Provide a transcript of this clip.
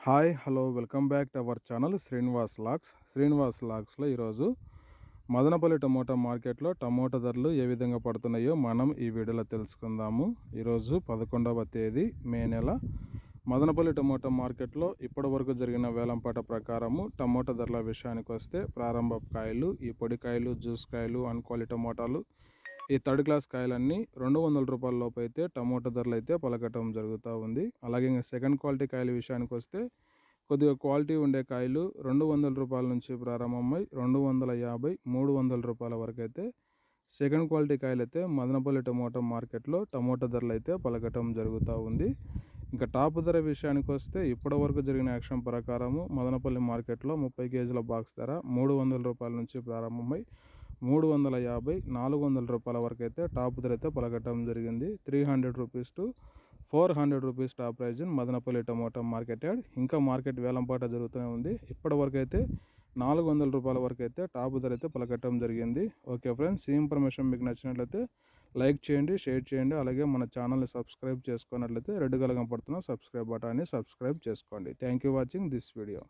Hi hello welcome back to our channel Srinivas లాగ్స్లో ఈరోజు Madanapalle tomato మార్కెట్లో టమోటా ధరలు ఏ విధంగా పడుతున్నాయో మనం ఈ వీడియోలో తెలుసుకుందాము. ఈరోజు 11వ తేదీ మే నెల. మదనపల్లి టమోటా మార్కెట్లో ఇప్పటి వరకు జరిగిన వేలంపాట ప్రకారము టమోటా ధరల విషయానికి వస్తే ప్రారంభ కాయలు, ఈ పొడి కాయలు, జ్యూస్ కాయలు, అన్క్వాలిటీ టమోటాలు, ఈ థర్డ్ క్లాస్ కాయలన్నీ 200 రూపాయల లోపు అయితే టమోటా ధరలు అయితే పలకటం జరుగుతూ ఉంది. అలాగే ఇంకా సెకండ్ క్వాలిటీ కాయల విషయానికి వస్తే కొద్దిగా క్వాలిటీ ఉండే కాయలు 200 రూపాయల నుంచి ప్రారంభమై 250, 300 రూపాయల వరకు అయితే సెకండ్ క్వాలిటీ కాయలు అయితే మదనపల్లి టమోటా మార్కెట్లో టమోటా ధరలు అయితే పలకటం జరుగుతూ ఉంది. ఇంకా టాప్ ధర విషయానికి వస్తే ఇప్పటి వరకు జరిగిన యాక్షన్ ప్రకారము మదనపల్లి మార్కెట్లో 30 కేజీల బాక్స్ ధర 300 రూపాయల నుంచి ప్రారంభమై 350, 400 రూపాయల వరకు అయితే టాప్ ధర అయితే పలకటం జరిగింది. 300 rupees to 400 rupees top prize in Madanapalle tomato market yard. ఇంకా మార్కెట్ వేలంపాట జరుగుతూనే ఉంది. ఇప్పటి వరకు అయితే 400 రూపాయల వరకు అయితే టాప్ ధర అయితే పలకటం జరిగింది. ఓకే ఫ్రెండ్స్, ఈ ఇన్ఫర్మేషన్ మీకు నచ్చినట్లయితే లైక్ చేయండి, షేర్ చేయండి. అలాగే మన ఛానల్ని సబ్స్క్రైబ్ చేసుకున్నట్లయితే రెడ్ కలర్ కనపడుతున్న సబ్స్క్రైబ్ బటన్ని సబ్స్క్రైబ్ చేసుకోండి. Thank you watching this video.